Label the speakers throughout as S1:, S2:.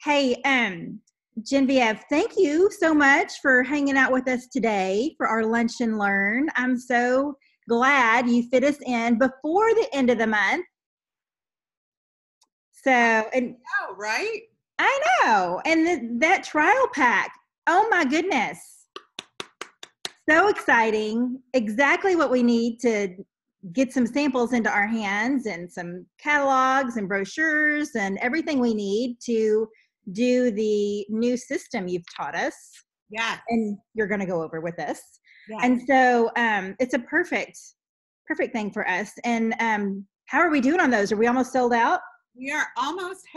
S1: Hey, Genevieve, thank you so much for hanging out with us today for our Lunch and Learn. I'm so glad you fit us in before the end of the month. So, and
S2: Oh, right?
S1: I know, and that trial pack, oh my goodness, so exciting. Exactly what we need to get some samples into our hands and some catalogs and brochures and everything we need to do the new system you've taught us
S2: Yes.
S1: and you're going to go over with us.
S2: Yes.
S1: And so it's a perfect thing for us. And how are we doing on those? Are we almost sold out?
S2: We are almost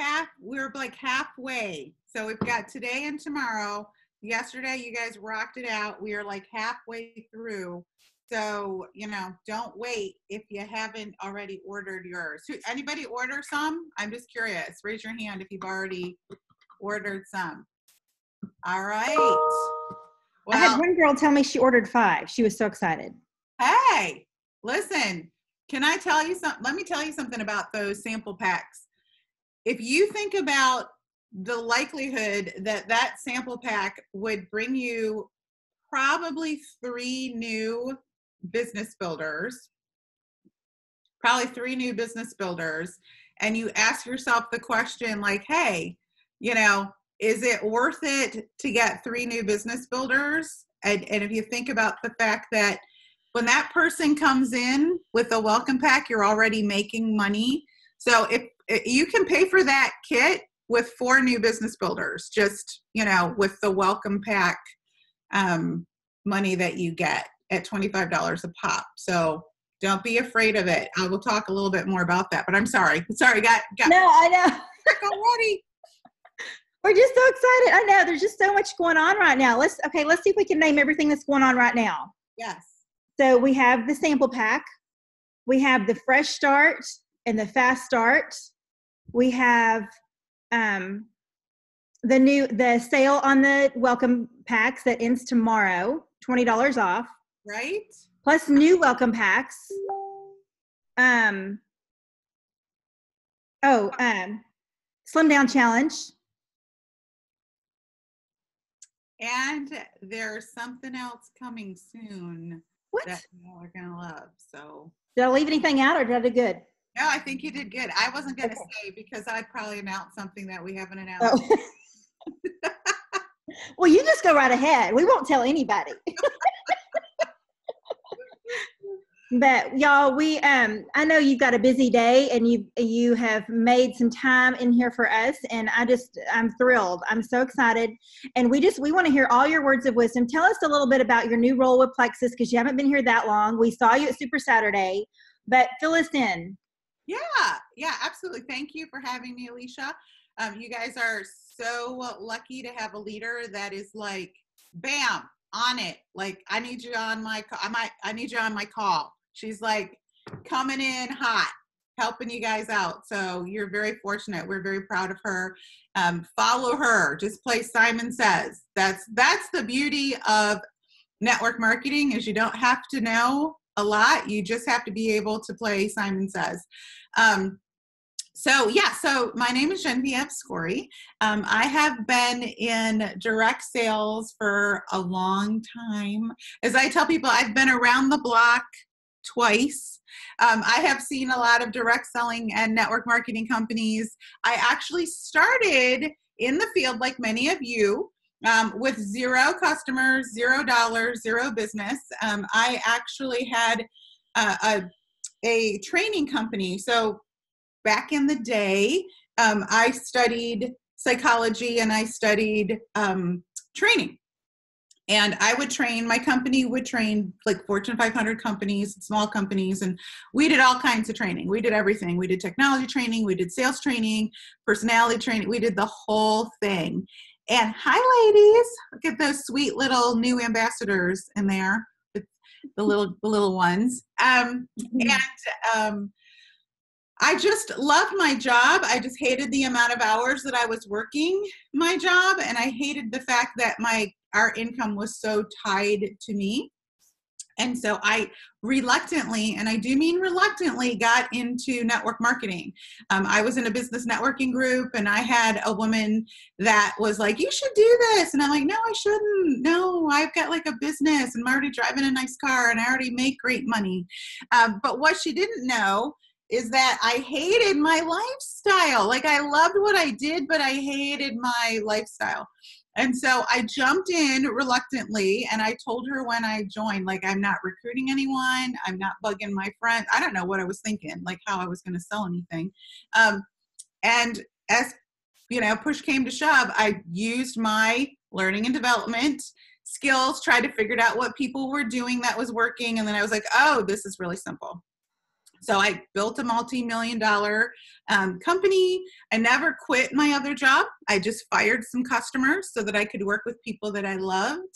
S2: we're like halfway. So we've got today and tomorrow. Yesterday, you guys rocked it out. We are like halfway through. So, don't wait if you haven't already ordered yours. Anybody order some? I'm just curious. Raise your hand if you've already ordered some. All right.
S1: I had
S2: Well,
S1: one girl tell me she ordered 5. She was so excited.
S2: hey, listen, can I tell you something? Let me tell you something about those sample packs. If you think about the likelihood that that sample pack would bring you probably 3 new business builders, and you ask yourself the question like, hey, is it worth it to get 3 new business builders? And if you think about the fact that when that person comes in with a welcome pack, you're already making money. So if you can pay for that kit with 4 new business builders, just, with the welcome pack money that you get at $25 a pop. So don't be afraid of it. I will talk a little bit more about that, but I'm sorry. Got
S1: No, I know.
S2: already.
S1: We're just so excited. I know there's just so much going on right now. Let's see if we can name everything that's going on right now.
S2: Yes.
S1: So we have the sample pack. We have the fresh start and the fast start. We have the sale on the welcome packs that ends tomorrow, $20 off.
S2: Right.
S1: Plus new welcome packs. Slim Down Challenge.
S2: And there's something else coming soon.
S1: What?
S2: That you all are going to love. So.
S1: Did I leave anything out or did I do good?
S2: No, I think you did good. I wasn't going to say because I'd probably announce something that we haven't announced.
S1: Oh. Well, you just go right ahead. We won't tell anybody. But y'all, I know you've got a busy day and you have made some time in here for us, and I'm thrilled. I'm so excited. And we want to hear all your words of wisdom. Tell us a little bit about your new role with Plexus, because you haven't been here that long. We saw you at Super Saturday, but fill us in.
S2: Yeah, absolutely. Thank you for having me, Alicia. You guys are so lucky to have a leader that is like, bam, on it. Like, I need you on my call. She's like coming in hot, helping you guys out. So you're very fortunate. We're very proud of her. Follow her. Just play Simon Says. That's the beauty of network marketing, is you don't have to know a lot. You just have to be able to play Simon Says. So my name is Genevieve Skory. I have been in direct sales for a long time. As I tell people, I've been around the block twice. I have seen a lot of direct selling and network marketing companies. I actually started in the field like many of you, with 0 customers, $0, 0 business. I actually had a training company. So back in the day, I studied psychology and I studied training. And my company would train like Fortune 500 companies, small companies, and we did all kinds of training. We did everything. We did technology training, we did sales training, personality training, we did the whole thing. And hi, ladies, look at those sweet little new ambassadors in there, with the little ones. I just loved my job. I just hated the amount of hours that I was working my job, and I hated the fact that our income was so tied to me. And so I reluctantly, and I do mean reluctantly, got into network marketing. I was in a business networking group, and I had a woman that was like, you should do this. And I'm like, no, I shouldn't. No, I've got like a business, and I'm already driving a nice car, and I already make great money. But what she didn't know is that I hated my lifestyle. Like, I loved what I did, but I hated my lifestyle. And so I jumped in reluctantly, and I told her when I joined, like, I'm not recruiting anyone. I'm not bugging my friends. I don't know what I was thinking, like how I was going to sell anything. And as, push came to shove, I used my learning and development skills, tried to figure out what people were doing that was working. And then I was like, oh, this is really simple. So I built a multi-million-dollar company. I never quit my other job. I just fired some customers so that I could work with people that I loved.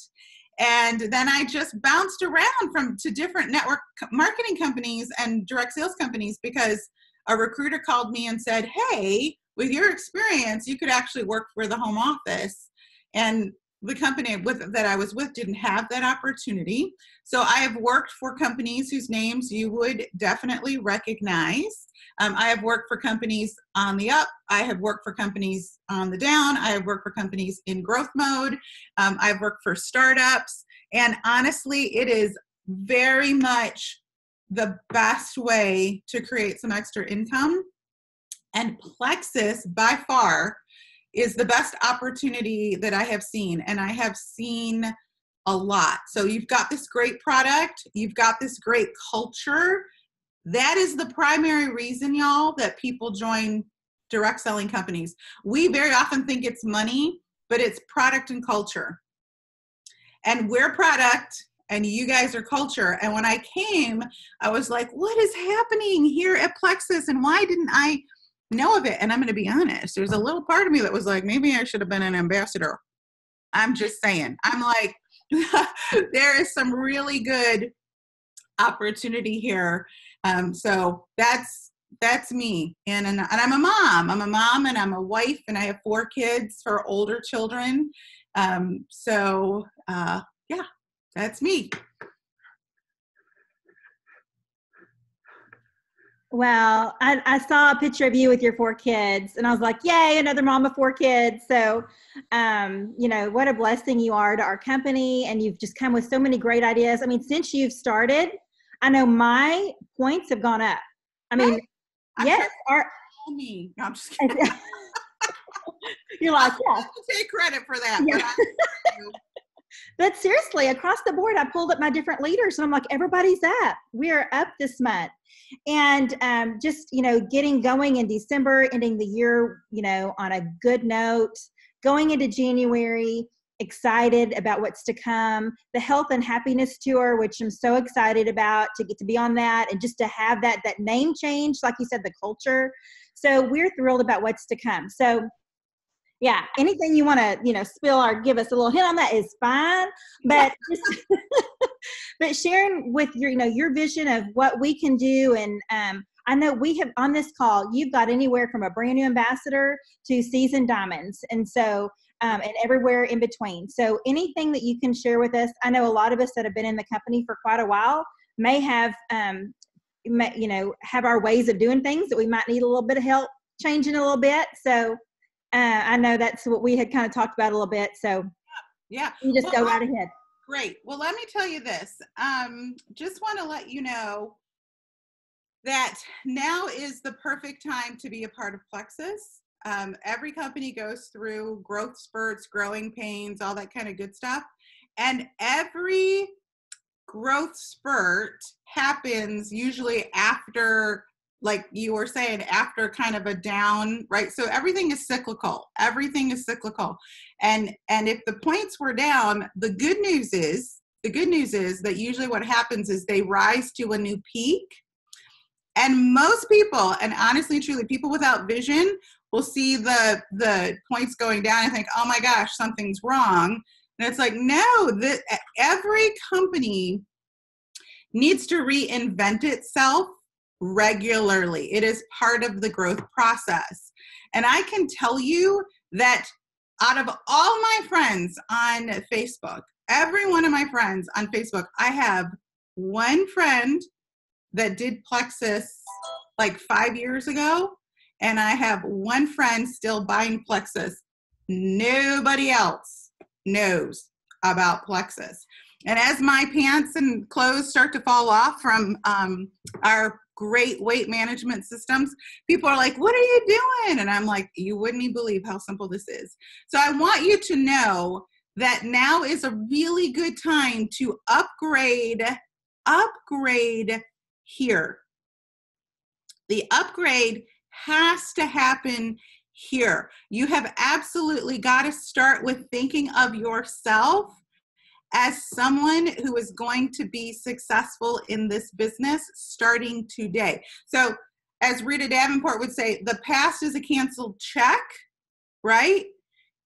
S2: And then I just bounced around to different network marketing companies and direct sales companies, because a recruiter called me and said, hey, with your experience, you could actually work for the home office. And the company that I was with didn't have that opportunity. So I have worked for companies whose names you would definitely recognize. I have worked for companies on the up. I have worked for companies on the down. I have worked for companies in growth mode. I've worked for startups. And honestly, it is very much the best way to create some extra income. And Plexus, by far, is the best opportunity that I have seen. And I have seen a lot. So you've got this great product. You've got this great culture. That is the primary reason, y'all, that people join direct selling companies. We very often think it's money, but it's product and culture. And we're product, and you guys are culture. And when I came, I was like, what is happening here at Plexus? And why didn't I know of it? And I'm going to be honest, there's a little part of me that was like, maybe I should have been an ambassador. I'm just saying. I'm like, there is some really good opportunity here. So that's me. And I'm a mom. I'm a mom, and I'm a wife, and I have 4 kids for older children. Yeah, that's me.
S1: Well, I saw a picture of you with your 4 kids, and I was like, yay, another mom of 4 kids. So, what a blessing you are to our company, and you've just come with so many great ideas. I mean, since you've started, I know my points have gone up. I mean, yes.
S2: Me. No, I'm just kidding.
S1: You're like,
S2: yeah. I have to take credit for that. Yeah.
S1: But seriously, across the board, I pulled up my different leaders, and I'm like, everybody's up. We are up this month. And just, getting going in December, ending the year, on a good note, going into January, excited about what's to come. The Health and Happiness Tour, which I'm so excited about, to get to be on that, and just to have that name change, like you said, the culture. So we're thrilled about what's to come. So yeah, anything you want to, spill or give us a little hint on that is fine. But just, but sharing with your vision of what we can do. And I know we have on this call, you've got anywhere from a brand new ambassador to seasoned diamonds. And so, and everywhere in between. So anything that you can share with us, I know a lot of us that have been in the company for quite a while may have, have our ways of doing things that we might need a little bit of help changing a little bit. So I know that's what we had kind of talked about a little bit. So
S2: yeah,
S1: you just go right ahead.
S2: Great. Well, let me tell you this. Just want to let you know that now is the perfect time to be a part of Plexus. Every company goes through growth spurts, growing pains, all that kind of good stuff. And every growth spurt happens usually after, like you were saying, after kind of a down, right? So everything is cyclical. Everything is cyclical. And if the points were down, the good news is that usually what happens is they rise to a new peak. And most people, and honestly, truly, people without vision will see the points going down and think, oh my gosh, something's wrong. And it's like, no, every company needs to reinvent itself regularly. It is part of the growth process. And I can tell you that out of all my friends on Facebook, every one of my friends on Facebook, I have one friend that did Plexus like 5 years ago, and I have one friend still buying Plexus. Nobody else knows about Plexus. And as my pants and clothes start to fall off from our great weight management systems, people are like, what are you doing? And I'm like, you wouldn't even believe how simple this is. So I want you to know that now is a really good time to upgrade here. The upgrade has to happen here. You have absolutely got to start with thinking of yourself as someone who is going to be successful in this business starting today. So as Rita Davenport would say, the past is a canceled check, right?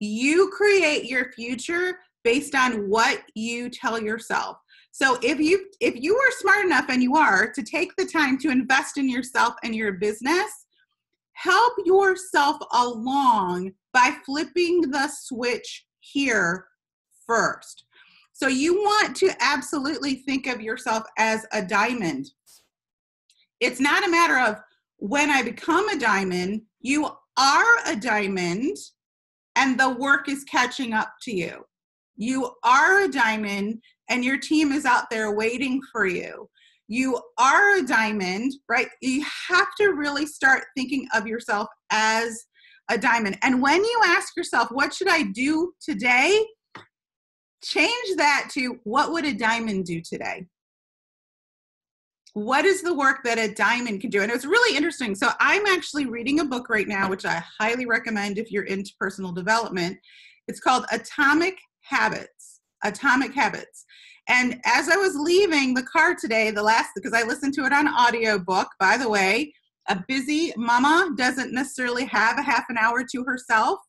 S2: You create your future based on what you tell yourself. So if you are smart enough, and you are, to take the time to invest in yourself and your business, help yourself along by flipping the switch here first. So you want to absolutely think of yourself as a diamond. It's not a matter of when I become a diamond. You are a diamond, and the work is catching up to you. You are a diamond, and your team is out there waiting for you. You are a diamond, right? You have to really start thinking of yourself as a diamond. And when you ask yourself, what should I do today? Change that to, what would a diamond do today? What is the work that a diamond can do? And it's really interesting. So I'm actually reading a book right now, which I highly recommend if you're into personal development. It's called Atomic Habits. Atomic Habits. And as I was leaving the car today, because I listened to it on audiobook, by the way, a busy mama doesn't necessarily have a half an hour to herself.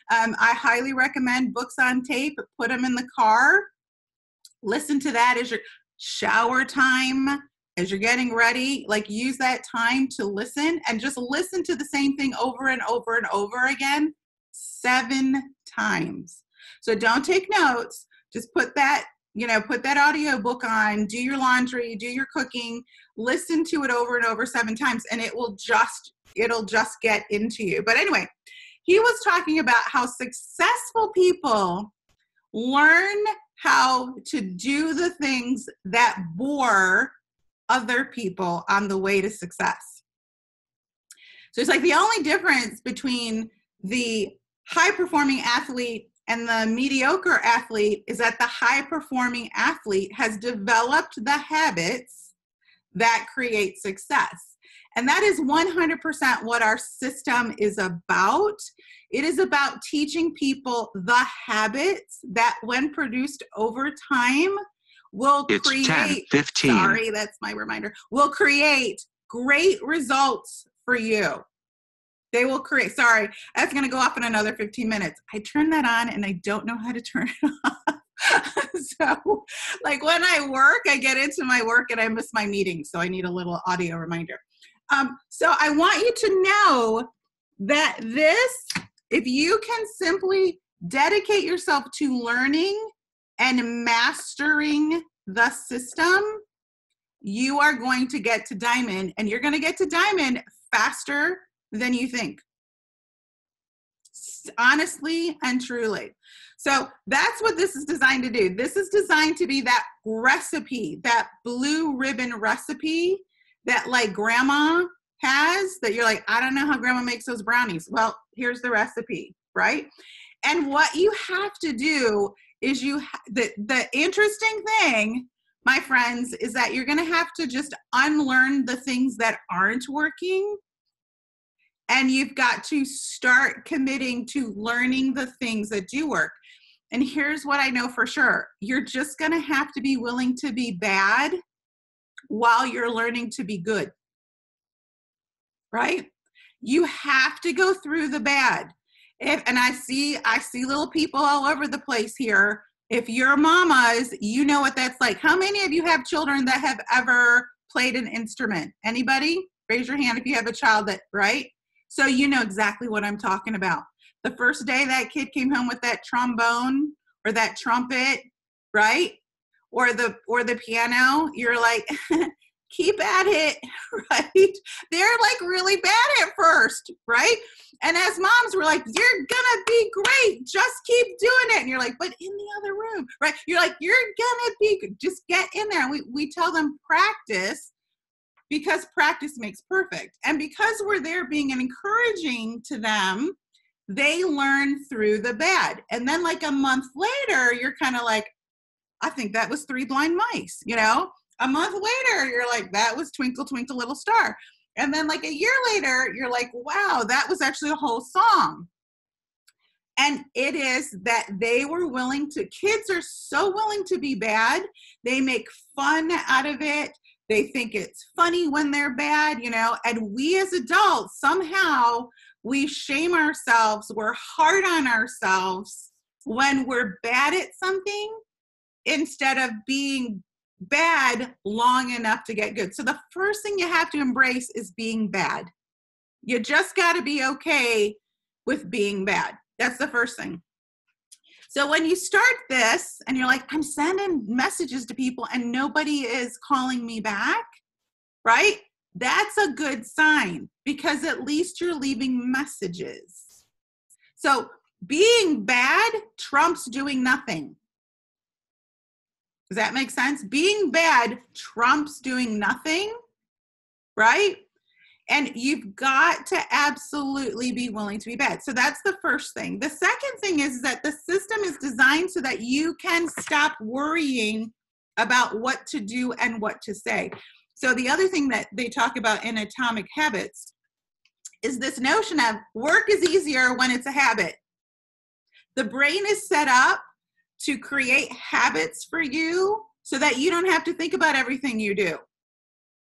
S2: I highly recommend books on tape. Put them in the car. Listen to that as your shower time, as you're getting ready. Like, use that time to listen, and just listen to the same thing over and over and over again 7 times. So don't take notes. Just put that audio book on, do your laundry, do your cooking, listen to it over and over 7 times, and it'll just get into you. But anyway, he was talking about how successful people learn how to do the things that bore other people on the way to success. So it's like the only difference between the high-performing athlete and the mediocre athlete is that the high-performing athlete has developed the habits that create success. And that is 100% what our system is about. It is about teaching people the habits that, when produced over time, will create, 10:15. Sorry, that's my reminder, will create great results for you. They will create, sorry, that's going to go off in another 15 minutes. I turn that on and I don't know how to turn it off. So like when I work, I get into my work and I miss my meeting. So I need a little audio reminder. So I want you to know that if you can simply dedicate yourself to learning and mastering the system, you are going to get to diamond, and you're going to get to diamond faster than you think. Honestly and truly. So that's what this is designed to do. This is designed to be that recipe, that blue ribbon recipe that like grandma has, that you're like, I don't know how grandma makes those brownies. Well, here's the recipe, right? And what you have to do is the interesting thing, my friends, is that you're going to have to just unlearn the things that aren't working. And you've got to start committing to learning the things that do work. And here's what I know for sure. You're just going to have to be willing to be bad while you're learning to be good. Right? You have to go through the bad. And I see little people all over the place here. If you're mamas, you know what that's like. How many of you have children that have ever played an instrument? Anybody? Raise your hand if you have a child that, right? So you know exactly what I'm talking about. The first day that kid came home with that trombone or that trumpet, right? the piano, you're like, keep at it, right? They're like really bad at first, right? And as moms, we're like, you're gonna be great, just keep doing it. And you're like, but in the other room, right? You're like, you're gonna be good, just get in there. And we tell them practice, because practice makes perfect. And because we're there being encouraging to them, they learn through the bad. And then like a month later, you're kind of like, I think that was Three Blind Mice, you know? A month later, you're like, that was Twinkle, Twinkle, Little Star. And then like a year later, you're like, wow, that was actually a whole song. And it is that they were willing to, kids are so willing to be bad. They make fun out of it. They think it's funny when they're bad, you know? And we as adults, somehow we shame ourselves. We're hard on ourselves when we're bad at something instead of being bad long enough to get good. So the first thing you have to embrace is being bad. You just got to be okay with being bad. That's the first thing. So when you start this and you're like, I'm sending messages to people and nobody is calling me back, right? That's a good sign, because at least you're leaving messages. So being bad trumps doing nothing. Does that make sense? Being bad trumps doing nothing, right? And you've got to absolutely be willing to be bad. So that's the first thing. The second thing is that the system is designed so that you can stop worrying about what to do and what to say. So the other thing that they talk about in Atomic Habits is this notion of work is easier when it's a habit. The brain is set up to create habits for you so that you don't have to think about everything you do.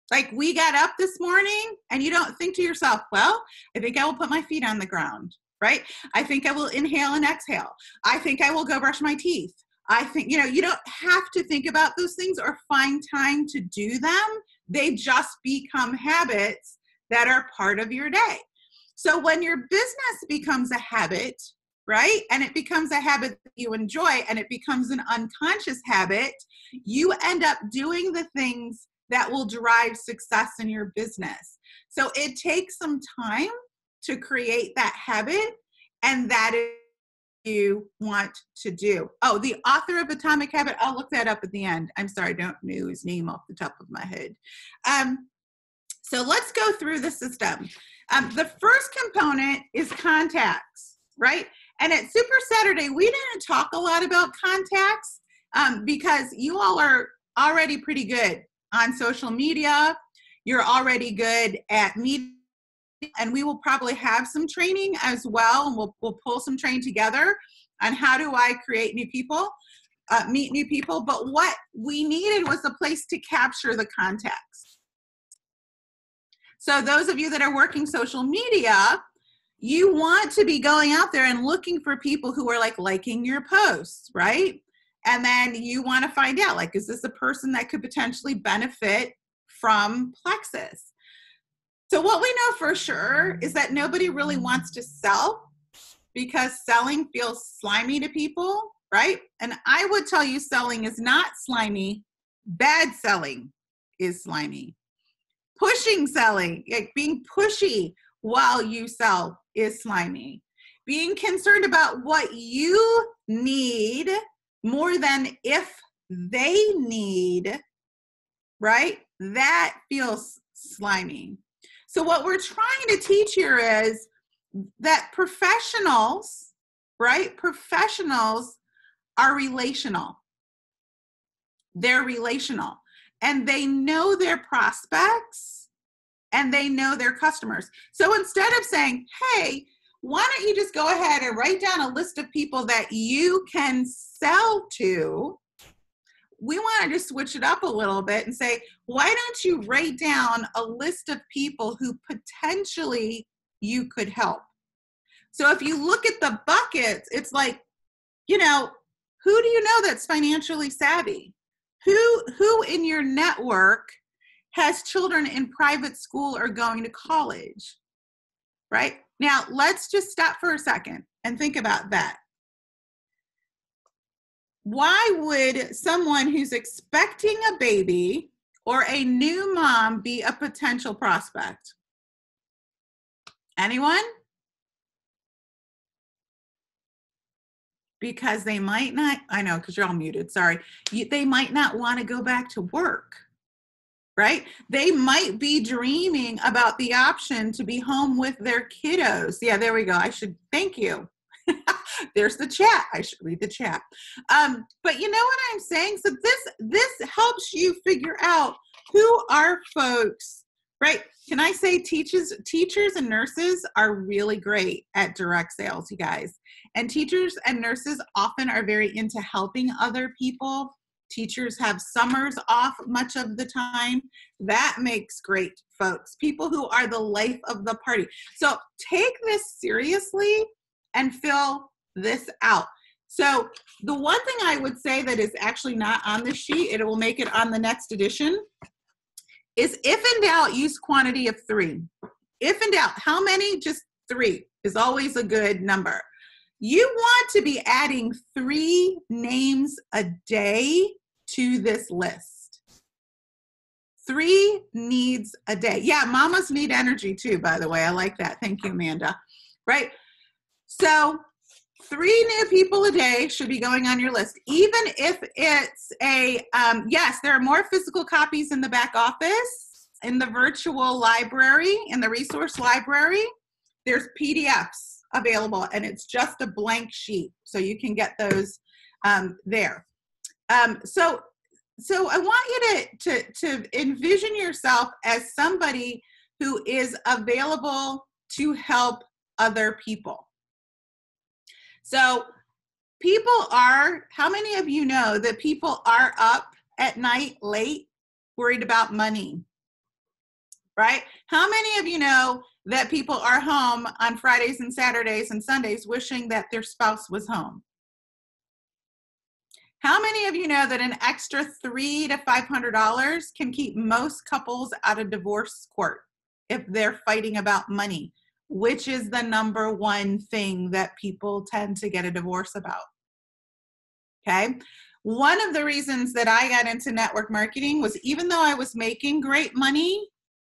S2: Like we got up this morning and you don't think to yourself, well, I think I will put my feet on the ground, right? I think I will inhale and exhale. I think I will go brush my teeth. I think, you know, you don't have to think about those things or find time to do them. They just become habits that are part of your day. So when your business becomes a habit, right? And it becomes a habit that you enjoy and it becomes an unconscious habit, you end up doing the things that will drive success in your business. So it takes some time to create that habit, and that is what you want to do. Oh, the author of Atomic Habit, I'll look that up at the end. I'm sorry, I don't know his name off the top of my head. So let's go through the system. The first component is contacts, right? And at Super Saturday, we didn't talk a lot about contacts because you all are already pretty good on social media. You're already good at meeting, and we will probably have some training as well. And we'll pull some training together on how do I create new people, meet new people. But what we needed was a place to capture the contacts. So those of you that are working social media, you want to be going out there and looking for people who are like liking your posts, right? And then you want to find out, like, is this a person that could potentially benefit from Plexus? So what we know for sure is that nobody really wants to sell because selling feels slimy to people, right? And I would tell you selling is not slimy. Bad selling is slimy. Pushing selling, like being pushy while you sell, is slimy. Being concerned about what you need more than if they need, right? That feels slimy. So what we're trying to teach here is that professionals, right? Professionals are relational. They're relational. And they know their prospects and they know their customers. So instead of saying, hey, why don't you just go ahead and write down a list of people that you can sell to, we want to just switch it up a little bit and say, why don't you write down a list of people who potentially you could help? So if you look at the buckets, it's like, you know, who do you know that's financially savvy? Who in your network has children in private school or going to college, right? Now, let's just stop for a second and think about that. why would someone who's expecting a baby or a new mom be a potential prospect? Anyone? Because they might not, I know, because you're all muted, sorry. They might not want to go back to work, right? They might be dreaming about the option to be home with their kiddos. Yeah, there we go. Thank you. There's the chat. I should read the chat. But you know what I'm saying? So this helps you figure out who are folks, right? Can I say teachers and nurses are really great at direct sales, you guys. And teachers and nurses often are very into helping other people. Teachers have summers off much of the time. That makes great folks, people who are the life of the party. So take this seriously and fill this out. So the one thing I would say that is actually not on this sheet, it will make it on the next edition, is if in doubt, use quantity of 3. If in doubt, how many? Just 3 is always a good number. You want to be adding 3 names a day to this list. 3 needs a day. Yeah, mamas need energy too, by the way. I like that. Thank you, Amanda. Right? So 3 new people a day should be going on your list. Even if it's yes, there are more physical copies in the back office, in the virtual library, in the resource library. There's PDFs available, and it's just a blank sheet, so you can get those there. So I want you to envision yourself as somebody who is available to help other people. So how many of you know that people are up at night late worried about money, right? How many of you know that people are home on Fridays and Saturdays and Sundays wishing that their spouse was home? How many of you know that an extra $300 to $500 can keep most couples out of divorce court if they're fighting about money, which is the number one thing that people tend to get a divorce about? Okay. One of the reasons that I got into network marketing was, even though I was making great money,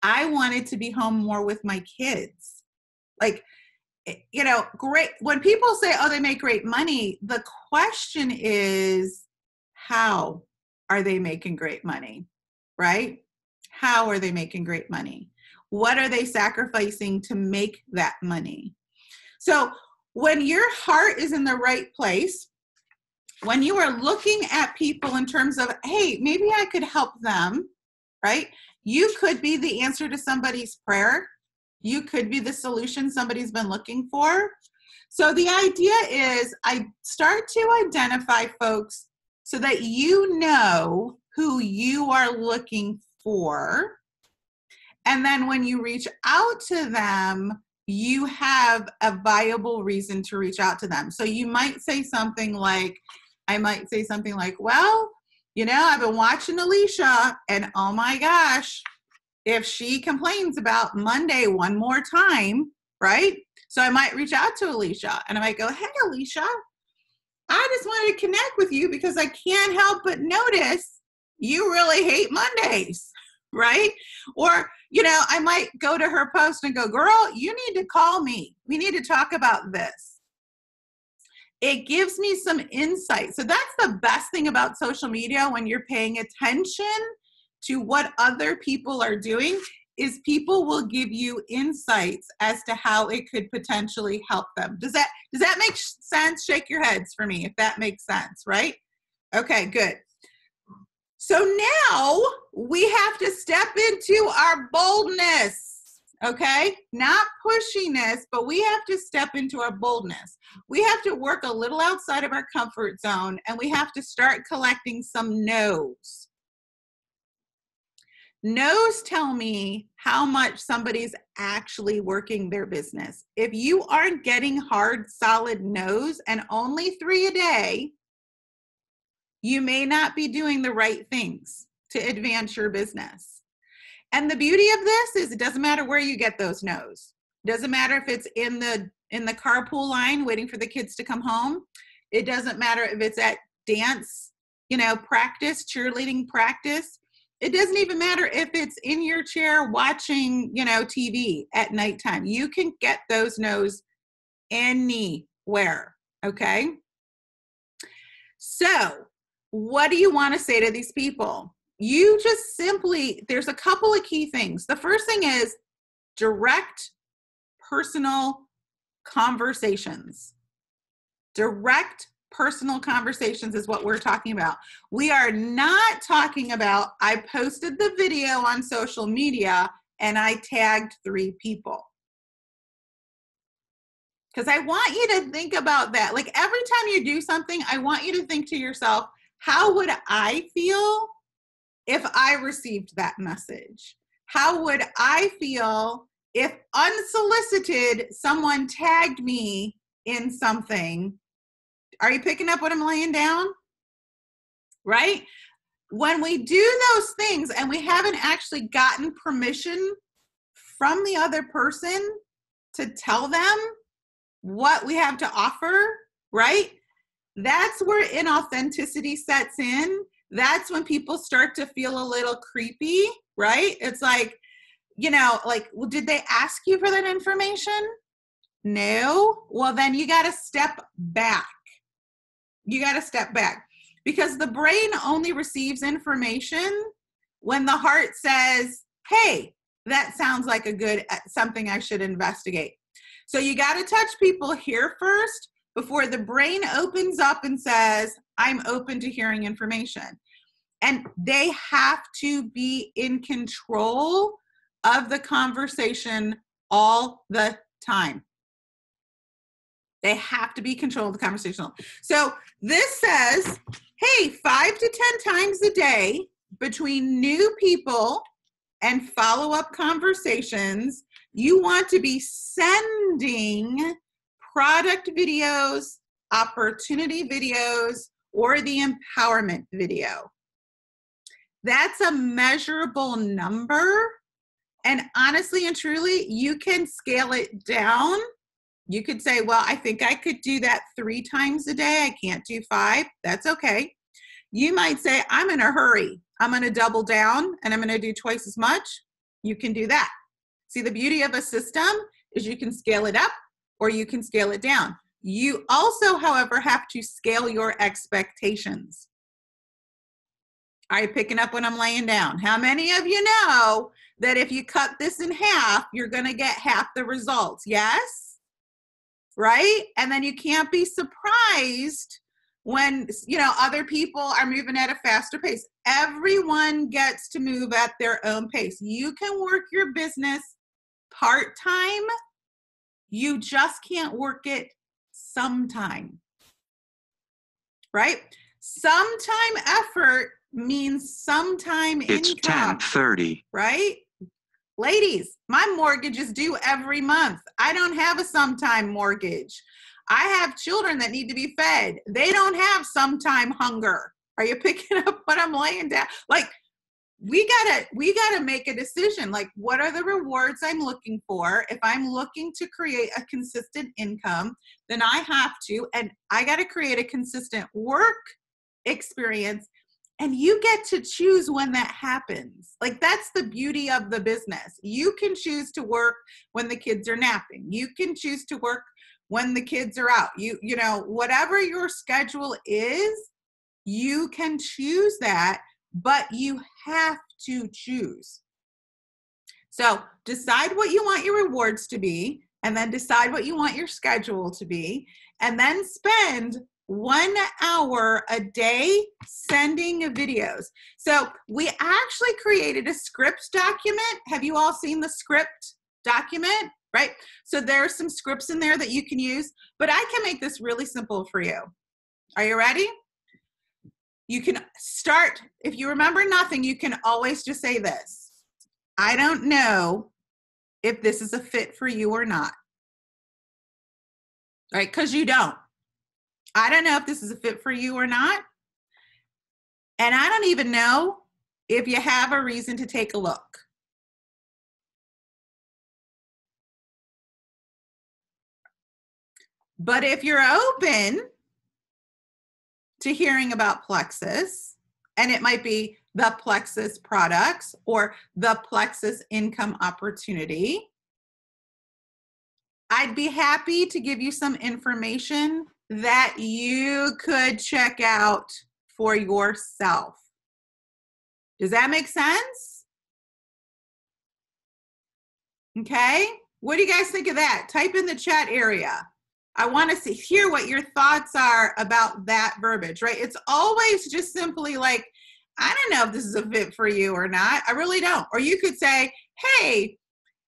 S2: I wanted to be home more with my kids. Like, you know, great. When people say, oh, they make great money, the question is, how are they making great money, right? How are they making great money? What are they sacrificing to make that money? So when your heart is in the right place, when you are looking at people in terms of, hey, maybe I could help them, right? You could be the answer to somebody's prayer. You could be the solution somebody's been looking for. So the idea is I start to identify folks so that you know who you are looking for. And then when you reach out to them, you have a viable reason to reach out to them. So you might say something like, well, you know, I've been watching Alicia, and oh my gosh, if she complains about Monday one more time, right? So I might reach out to Alicia and I might go, hey, Alicia, I just wanted to connect with you because I can't help but notice you really hate Mondays, right? Or, you know, I might go to her post and go, girl, you need to call me. We need to talk about this. It gives me some insight. So that's the best thing about social media when you're paying attention to what other people are doing, is people will give you insights as to how it could potentially help them. Does that make sense? Shake your heads for me if that makes sense, right? Okay, good. So now we have to step into our boldness. Okay, not pushiness, but we have to step into our boldness. We have to work a little outside of our comfort zone, and we have to start collecting some no's. No's tell me how much somebody's actually working their business. If you aren't getting hard, solid no's and only 3 a day, you may not be doing the right things to advance your business. And the beauty of this is it doesn't matter where you get those no's. It doesn't matter if it's in the carpool line waiting for the kids to come home. It doesn't matter if it's at dance, practice, cheerleading practice. It doesn't even matter if it's in your chair watching, TV at nighttime. You can get those no's anywhere, okay? So what do you want to say to these people? You just simply, there's a couple of key things. The first thing is direct personal conversations. Direct personal conversations is what we're talking about. We are not talking about, I posted the video on social media and I tagged 3 people. Because I want you to think about that. Like every time you do something, I want you to think to yourself, how would I feel if I received that message? How would I feel if unsolicited someone tagged me in something? Are you picking up what I'm laying down? Right? When we do those things and we haven't actually gotten permission from the other person to tell them what we have to offer, right? That's where inauthenticity sets in. That's when people start to feel a little creepy, right? It's like, well, did they ask you for that information? No. Well, then you got to step back. You got to step back because the brain only receives information when the heart says, hey, that sounds like something I should investigate. So you got to touch people here first before the brain opens up and says, I'm open to hearing information. And they have to be in control of the conversation all the time. They have to be control of the conversation. So this says, hey, 5 to 10 times a day between new people and follow-up conversations, you want to be sending product videos, opportunity videos, or the empowerment video. That's a measurable number. And honestly and truly, you can scale it down. You could say, well, I think I could do that 3 times a day. I can't do 5. That's okay. You might say, I'm in a hurry. I'm going to double down and I'm going to do twice as much. You can do that. See, the beauty of a system is you can scale it up or you can scale it down. You also, however, have to scale your expectations. Are you picking up what I'm laying down? How many of you know that if you cut this in half, you're going to get half the results? Yes? Right? And then you can't be surprised when, other people are moving at a faster pace. Everyone gets to move at their own pace. You can work your business part-time. You just can't work it sometime. Right? Sometime effort means sometime income.
S3: It's 10:30.
S2: Right? Ladies, my mortgage is due every month. I don't have a sometime mortgage. I have children that need to be fed. They don't have sometime hunger. Are you picking up what I'm laying down? Like, we gotta make a decision. Like, what are the rewards I'm looking for? If I'm looking to create a consistent income, then I have to, and I gotta create a consistent work experience. And you get to choose when that happens. Like, that's the beauty of the business. You can choose to work when the kids are napping. You can choose to work when the kids are out. You know, whatever your schedule is, you can choose that, but you have to choose. So decide what you want your rewards to be, and then decide what you want your schedule to be, and then spend 1 hour a day sending videos. So we actually created a script document. Have you all seen the script document? Right? So there are some scripts in there that you can use, but I can make this really simple for you. Are you ready? You can start, if you remember nothing, you can always just say this. I don't know if this is a fit for you or not. Right? Because you don't. I don't know if this is a fit for you or not. And I don't even know if you have a reason to take a look. But if you're open to hearing about Plexus, and it might be the Plexus products or the Plexus income opportunity, I'd be happy to give you some information that you could check out for yourself. Does that make sense? Okay. What do you guys think of that? Type in the chat area. I want to hear what your thoughts are about that verbiage, right? It's always just simply like, I don't know if this is a fit for you or not. I really don't. Or you could say, hey,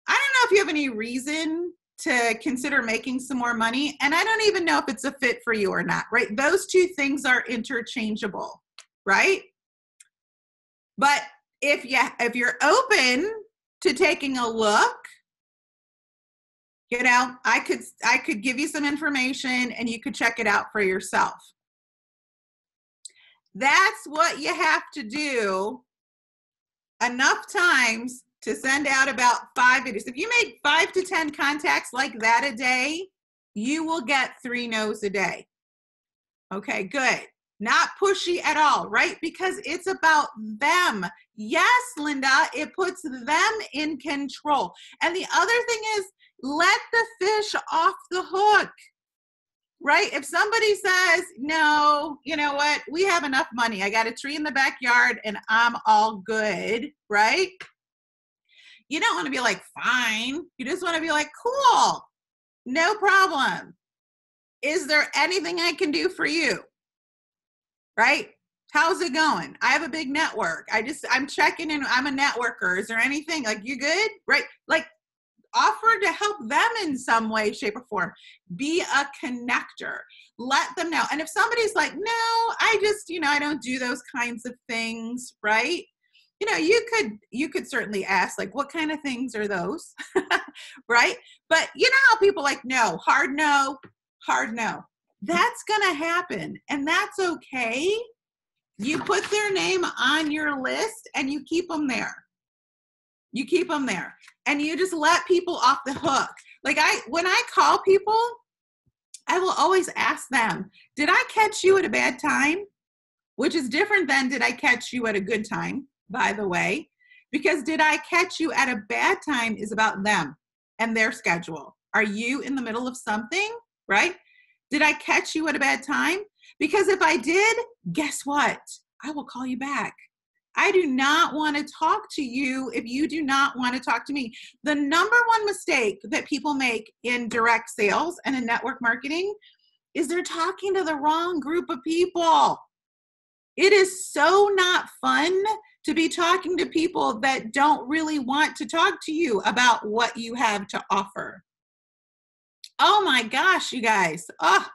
S2: I don't know if you have any reason to consider making some more money, and I don't even know if it's a fit for you or not, right? Those two things are interchangeable, right? But if you're open to taking a look, you know, I could give you some information and you could check it out for yourself. That's what you have to do enough times to send out about 5 videos. If you make 5 to 10 contacts like that a day, you will get 3 no's a day. Okay, good. Not pushy at all, right? Because it's about them. Yes, Linda, it puts them in control. And the other thing is, let the fish off the hook, right? If somebody says, no, you know what? We have enough money. I got a tree in the backyard and I'm all good, right? You don't want to be like, fine. You just want to be like, cool, no problem. Is there anything I can do for you? Right? How's it going? I have a big network. I'm checking in. I'm a networker. Is there anything like, you good? Right? Like, offer to help them in some way, shape, or form. Be a connector. Let them know. And if somebody's like, no, I just, you know, I don't do those kinds of things, right? You know, you could certainly ask, like, what kind of things are those? Right? But you know how people like, no, hard no, hard no. That's going to happen. And that's okay. You put their name on your list and you keep them there. You keep them there. And you just let people off the hook. Like when I call people, I will always ask them, did I catch you at a bad time? Which is different than did I catch you at a good time, by the way. Because did I catch you at a bad time is about them and their schedule. Are you in the middle of something, right? Did I catch you at a bad time? Because if I did, guess what? I will call you back. I do not want to talk to you if you do not want to talk to me. The number one mistake that people make in direct sales and in network marketing is they're talking to the wrong group of people. It is so not fun to be talking to people that don't really want to talk to you about what you have to offer. Oh my gosh, you guys. Oh,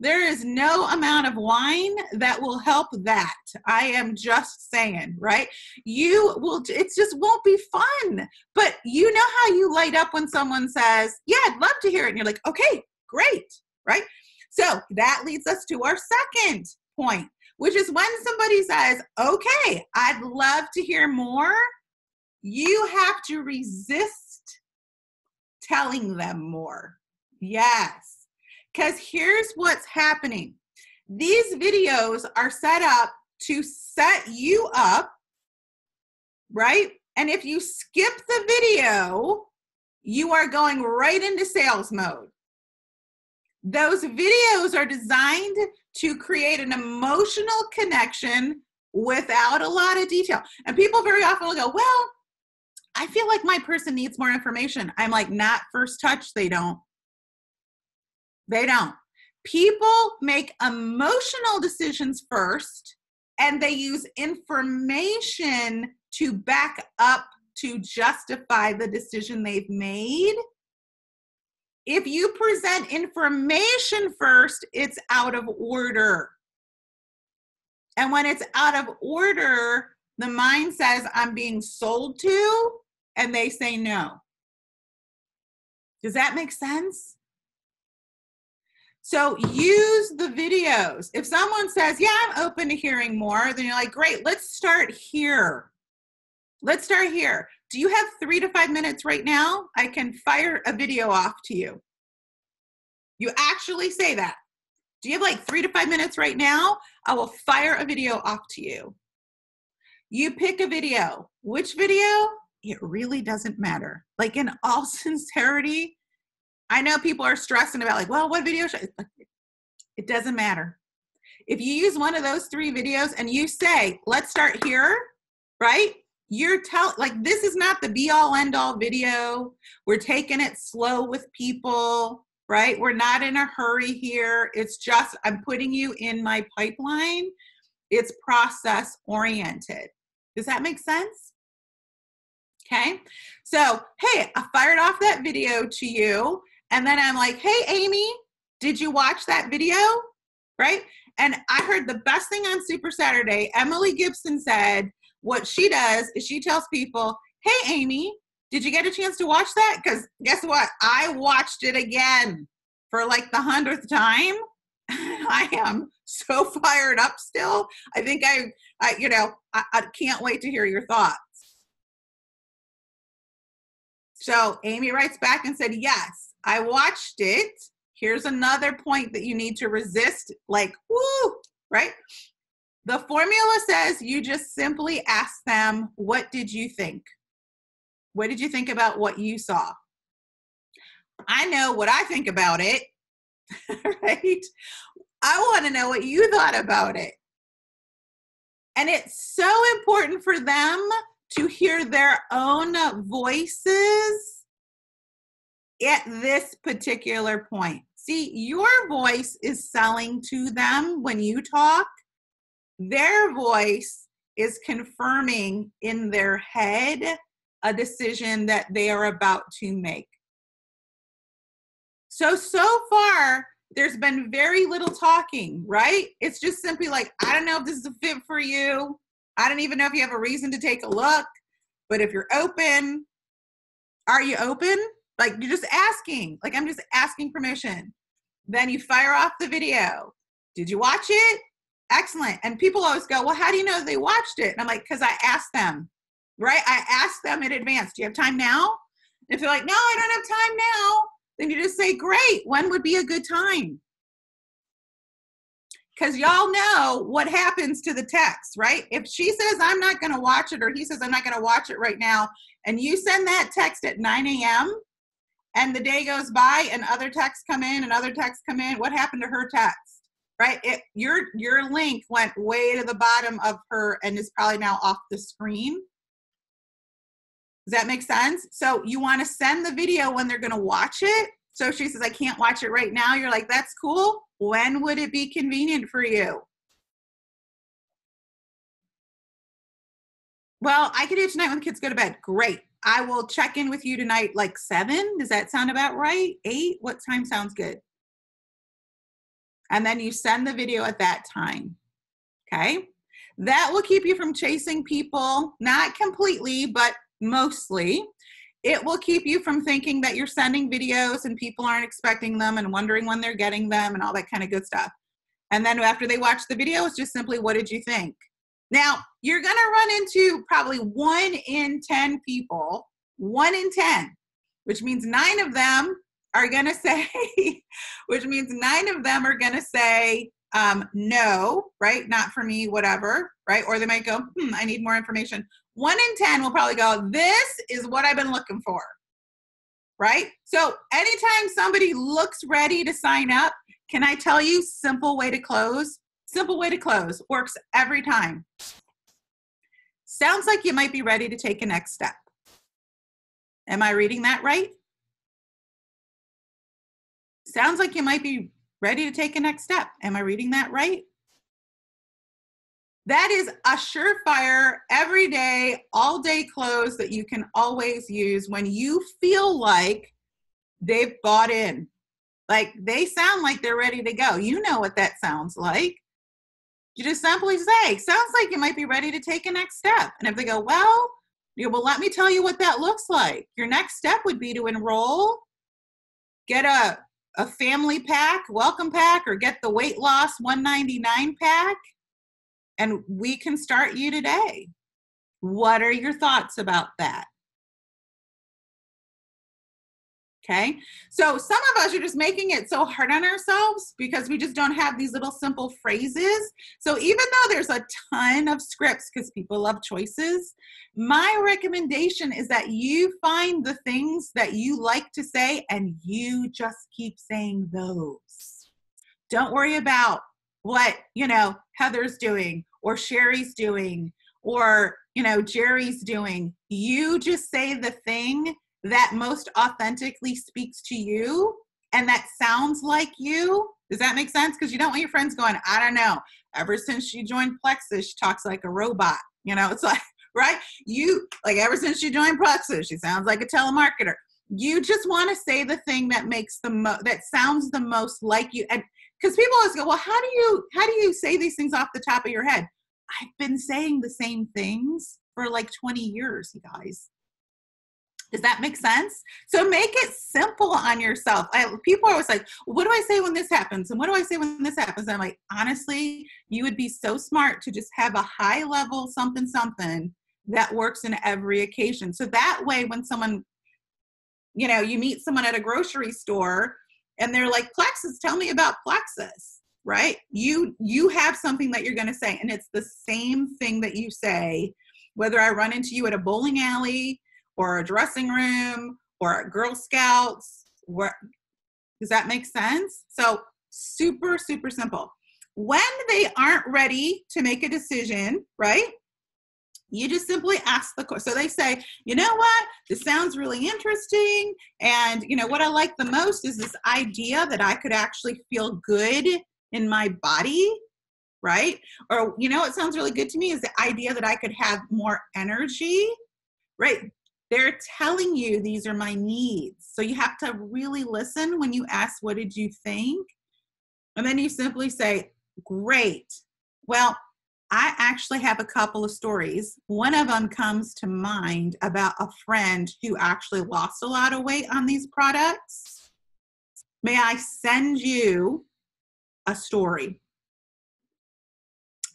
S2: there is no amount of wine that will help that. I am just saying, right? It just won't be fun. But you know how you light up when someone says, yeah, I'd love to hear it. And you're like, okay, great, right? So that leads us to our second point, which is when somebody says, okay, I'd love to hear more, you have to resist telling them more. Yes, because here's what's happening. These videos are set up to set you up, right? And if you skip the video, you are going right into sales mode. Those videos are designed to create an emotional connection without a lot of detail. And people very often will go, well, I feel like my person needs more information. I'm like, not first touch, they don't. They don't. People make emotional decisions first, and they use information to back up to justify the decision they've made. If you present information first, it's out of order. And when it's out of order, the mind says, I'm being sold to, and they say no. Does that make sense? So use the videos. If someone says, yeah, I'm open to hearing more, then you're like, great, let's start here. Let's start here. Do you have 3 to 5 minutes right now? I can fire a video off to you. You actually say that. Do you have like 3 to 5 minutes right now? I will fire a video off to you. You pick a video. Which video? It really doesn't matter. Like, in all sincerity, I know people are stressing about like, well, what video should I? It doesn't matter. If you use one of those 3 videos and you say, let's start here, right? You're like, this is not the be all end all video. We're taking it slow with people, right? We're not in a hurry here. It's just, I'm putting you in my pipeline. It's process oriented. Does that make sense? Okay. So, hey, I fired off that video to you. And then I'm like, hey, Amy, did you watch that video? Right? And I heard the best thing on Super Saturday. Emily Gibson said what she does is she tells people, hey, Amy, did you get a chance to watch that? Because guess what? I watched it again for like the 100th time. I am so fired up still. I think I can't wait to hear your thoughts. So Amy writes back and said, yes, I watched it. Here's another point that you need to resist, like, woo, right? The formula says you just simply ask them, what did you think? What did you think about what you saw? I know what I think about it, right? I want to know what you thought about it. And it's so important for them to hear their own voices at this particular point. See, your voice is selling to them when you talk. Their voice is confirming in their head a decision that they are about to make. So far, there's been very little talking, right? It's just simply like, I don't know if this is a fit for you. I don't even know if you have a reason to take a look. But if you're open, are you open? Like, you're just asking. Like, I'm just asking permission. Then you fire off the video. Did you watch it? Excellent. And people always go, well, how do you know they watched it? And I'm like, because I asked them, right? I asked them in advance. Do you have time now? If they're like, no, I don't have time now, then you just say, great. When would be a good time? Because y'all know what happens to the text, right? If she says, I'm not going to watch it, or he says, I'm not going to watch it right now, and you send that text at 9 a.m., and the day goes by and other texts come in and other texts come in, what happened to her text, right? Your link went way to the bottom of her and is probably now off the screen. Does that make sense? So you want to send the video when they're going to watch it. So if she says, I can't watch it right now, you're like, that's cool. When would it be convenient for you? Well, I could do it tonight when the kids go to bed. Great. I will check in with you tonight like 7. Does that sound about right? 8? What time sounds good? And then you send the video at that time. Okay. That will keep you from chasing people, not completely, but mostly. It will keep you from thinking that you're sending videos and people aren't expecting them and wondering when they're getting them and all that kind of good stuff. And then after they watch the video, it's just simply, what did you think? Now, you're going to run into probably 1 in 10 people, 1 in 10, which means 9 of them are going to say, no, right? Not for me, whatever, right? Or they might go, I need more information. 1 in 10 will probably go, this is what I've been looking for, right? So anytime somebody looks ready to sign up, can I tell you, simple way to close? Simple way to close works every time. Sounds like you might be ready to take a next step. Am I reading that right? Sounds like you might be ready to take a next step. Am I reading that right? That is a surefire, everyday, all-day close that you can always use when you feel like they've bought in. Like they sound like they're ready to go. You know what that sounds like. You just simply say, sounds like you might be ready to take a next step. And if they go, well, let me tell you what that looks like. Your next step would be to enroll, get a family pack, welcome pack, or get the weight loss 199 pack, and we can start you today. What are your thoughts about that? Okay. So some of us are just making it so hard on ourselves because we just don't have these little simple phrases. So even though there's a ton of scripts because people love choices, my recommendation is that you find the things that you like to say and you just keep saying those. Don't worry about what, Heather's doing or Sherry's doing or, Jerry's doing. You just say the thing that most authentically speaks to you and that sounds like you. Does that make sense? Because you don't want your friends going, I don't know, ever since she joined Plexus, she talks like a robot. It's like, right? Ever since she joined Plexus, she sounds like a telemarketer. You just want to say the thing that makes that sounds the most like you. And because people always go, well, how do you say these things off the top of your head? I've been saying the same things for like 20 years, you guys. Does that make sense? So make it simple on yourself. People are always like, what do I say when this happens? And what do I say when this happens? And I'm like, honestly, you would be so smart to just have a high level something that works in every occasion. So that way, when someone, you meet someone at a grocery store and they're like, Plexus, tell me about Plexus, right? You have something that you're going to say. And it's the same thing that you say, whether I run into you at a bowling alley or a dressing room, or at Girl Scouts. Does that make sense? So super, super simple. When they aren't ready to make a decision, right? You just simply ask the question. So they say, you know what? This sounds really interesting. And what I like the most is this idea that I could actually feel good in my body, right? Or, what sounds really good to me is the idea that I could have more energy, right? They're telling you these are my needs. So you have to really listen when you ask, what did you think? And then you simply say, great. Well, I actually have a couple of stories. One of them comes to mind about a friend who actually lost a lot of weight on these products. May I send you a story?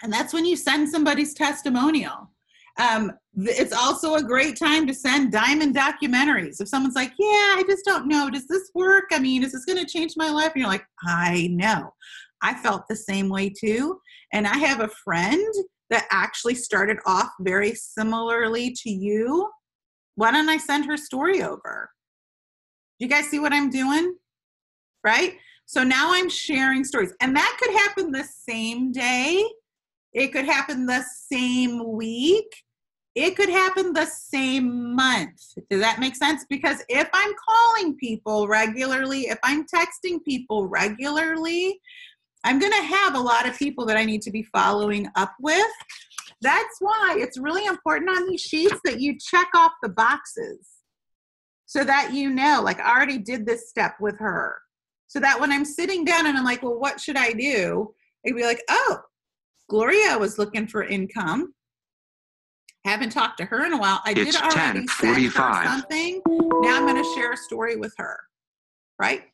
S2: And that's when you send somebody's testimonial. It's also a great time to send diamond documentaries. If someone's like, yeah, I just don't know, does this work? I mean, is this going to change my life? And you're like, I know. I felt the same way too. And I have a friend that actually started off very similarly to you. Why don't I send her story over? You guys see what I'm doing? Right? So now I'm sharing stories. And that could happen the same day. It could happen the same week. It could happen the same month. Does that make sense? Because if I'm calling people regularly, if I'm texting people regularly, I'm going to have a lot of people that I need to be following up with. That's why it's really important on these sheets that you check off the boxes so that like I already did this step with her. So that when I'm sitting down and I'm like, well, what should I do? It'd be like, oh, Gloria was looking for income. Haven't talked to her in a while. I did already send her something. Now I'm going to share a story with her, right?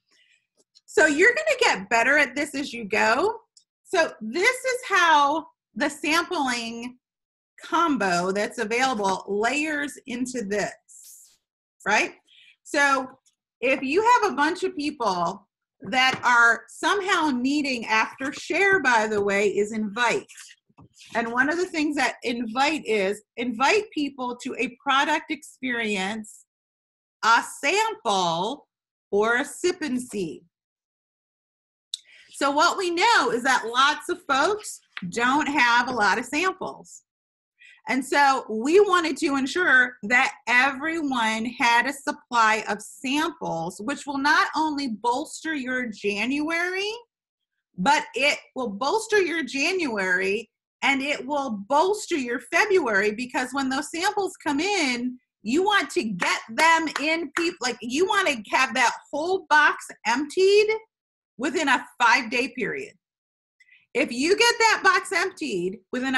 S2: So you're going to get better at this as you go. So this is how the sampling combo that's available layers into this, right? So if you have a bunch of people that are somehow needing, after share, by the way, is invite. And one of the things that invite people to a product experience, a sample, or a sip and see. So what we know is that lots of folks don't have a lot of samples. And so we wanted to ensure that everyone had a supply of samples, which will not only bolster your January, but it will bolster your January and it will bolster your February, because when those samples come in, you want to get them in people, like you want to have that whole box emptied within a 5-day period. If you get that box emptied within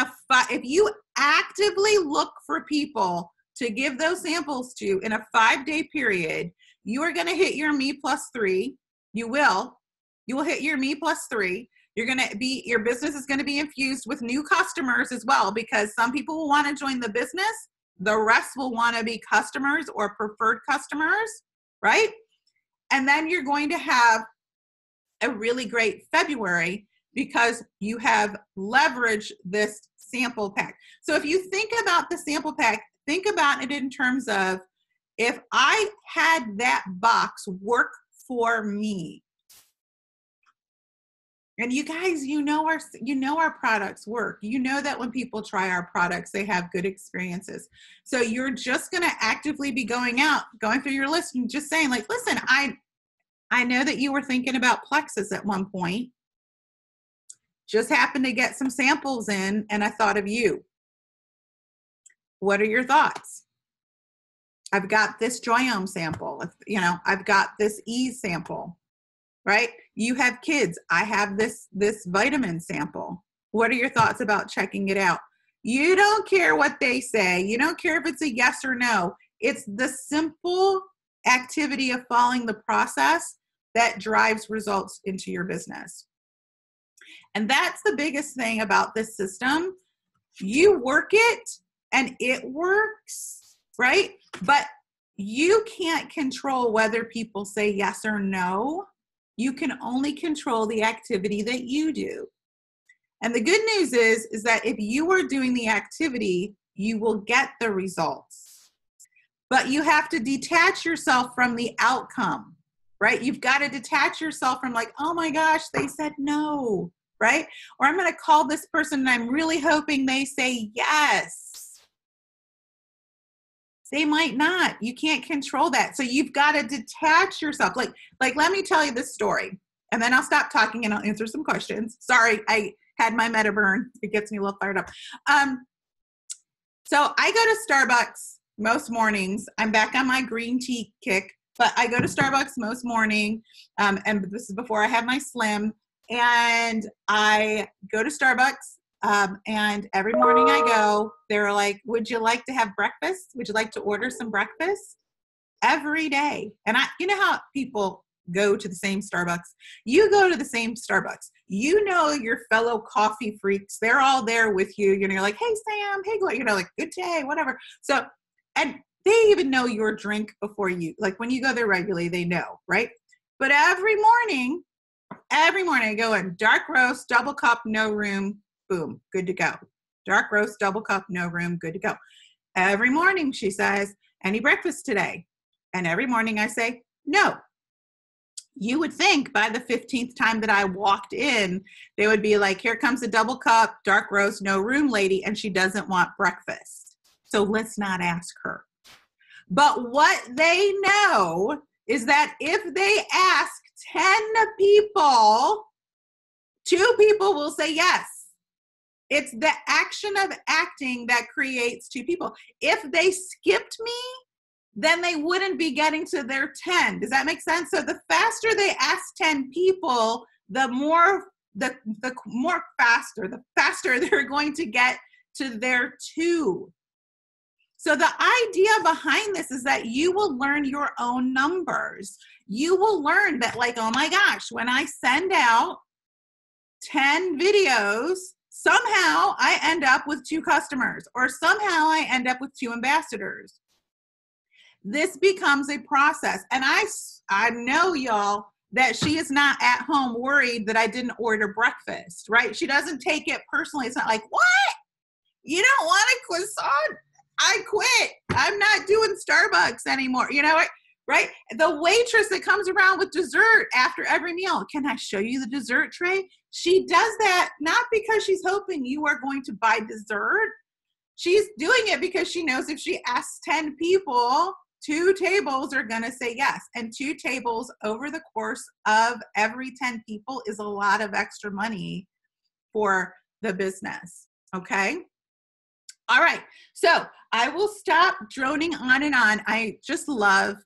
S2: if you actively look for people to give those samples to in a 5-day period, you are going to hit your me plus 3. You will hit your me plus 3. Your business is going to be infused with new customers as well, because some people will want to join the business. The rest will want to be customers or preferred customers, right? And then you're going to have a really great February because you have leveraged this sample pack. So if you think about the sample pack, think about it in terms of, if I had that box work for me, and you guys, you know our products work. You know that when people try our products, they have good experiences. So you're just going to actively be going through your list and just saying, like, listen, I know that you were thinking about Plexus at one point. Just happened to get some samples in, and I thought of you. What are your thoughts? I've got this Joyome sample. I've got this Ease sample, right? You have kids. I have this vitamin sample. What are your thoughts about checking it out? You don't care what they say. You don't care if it's a yes or no. It's the simple activity of following the process that drives results into your business. And that's the biggest thing about this system. You work it and it works, right? But you can't control whether people say yes or no. You can only control the activity that you do. And the good news is that if you are doing the activity, you will get the results. But you have to detach yourself from the outcome, right? You've got to detach yourself from, like, oh my gosh, they said no, right? Or I'm going to call this person and I'm really hoping they say yes. They might not. You can't control that. So you've got to detach yourself. Like, let me tell you this story, and then I'll stop talking and I'll answer some questions. Sorry, I had my meta burn. It gets me a little fired up. So I go to Starbucks most mornings. I'm back on my green tea kick, but I go to Starbucks most morning, and this is before I have my Slim, and I go to Starbucks. And every morning I go, they're like, would you like to have breakfast? Would you like to order some breakfast? Every day. And you know how people go to the same Starbucks? You go to the same Starbucks. You know your fellow coffee freaks. They're all there with you. You're like, hey, Sam, hey, like, good day, whatever. So, and they even know your drink before you, like when you go there regularly, they know, right? But every morning I go in, dark roast, double cup, no room. Boom, good to go. Dark roast, double cup, no room, good to go. Every morning she says, any breakfast today? And every morning I say, no. You would think by the 15th time that I walked in, they would be like, here comes a double cup, dark roast, no room lady, and she doesn't want breakfast. So let's not ask her. But what they know is that if they ask 10 people, 2 people will say yes. It's the action of acting that creates 2 people. If they skipped me, then they wouldn't be getting to their 10. Does that make sense? So the faster they ask 10 people, the faster they're going to get to their 2. So the idea behind this is that you will learn your own numbers. You will learn that, like, oh my gosh, when I send out 10 videos, somehow I end up with 2 customers, or somehow I end up with 2 ambassadors. This becomes a process. And I know, y'all, that she is not at home worried that I didn't order breakfast, right? She doesn't take it personally. It's not like, what? You don't want a croissant? I quit. I'm not doing Starbucks anymore. You know what? Right? The waitress that comes around with dessert after every meal. Can I show you the dessert tray? She does that not because she's hoping you are going to buy dessert. She's doing it because she knows if she asks 10 people, 2 tables are going to say yes. And 2 tables over the course of every 10 people is a lot of extra money for the business. Okay? All right. So I will stop droning on and on. I just love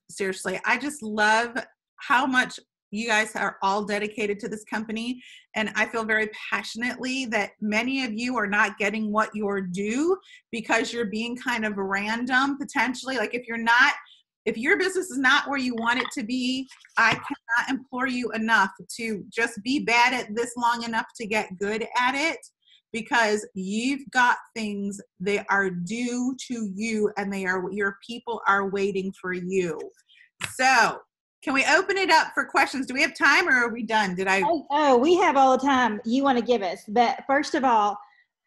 S2: how much you guys are all dedicated to this company. And I feel very passionately that many of you are not getting what you're due because you're being kind of random potentially. Like if your business is not where you want it to be, I cannot implore you enough to just be bad at this long enough to get good at it, because you've got things that are due to you and your people are waiting for you. So Can we open it up for questions? Do we have time, or are we done? Did I?
S1: Oh, we have all the time you want to give us. But first of all,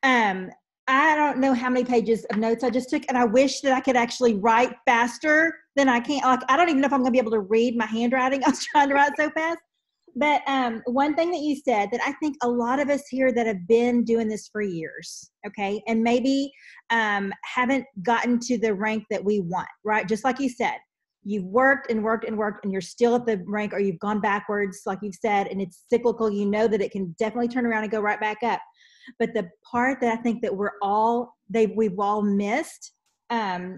S1: I don't know how many pages of notes I just took, and I wish that I could actually write faster than I can. Like, I don't even know if I'm going to be able to read my handwriting. I was trying to write so fast. But one thing that you said that I think a lot of us here that have been doing this for years, okay, and maybe haven't gotten to the rank that we want, right? Just like you said, you've worked and worked and worked, and you're still at the rank, or you've gone backwards, like you've said, and it's cyclical. You know that it can definitely turn around and go right back up. But the part that I think that we've all missed,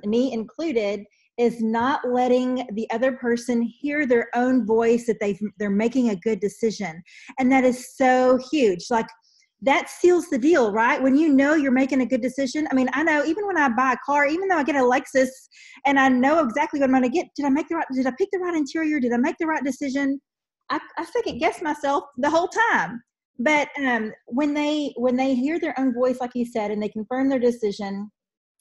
S1: me included, is not letting the other person hear their own voice, that they're making a good decision. And that is so huge. Like, that seals the deal, right? When you know you're making a good decision. I mean, I know even when I buy a car, even though I get a Lexus and I know exactly what I'm going to get, did I pick the right interior? Did I make the right decision? I second guess myself the whole time. But when they hear their own voice, like you said, and they confirm their decision,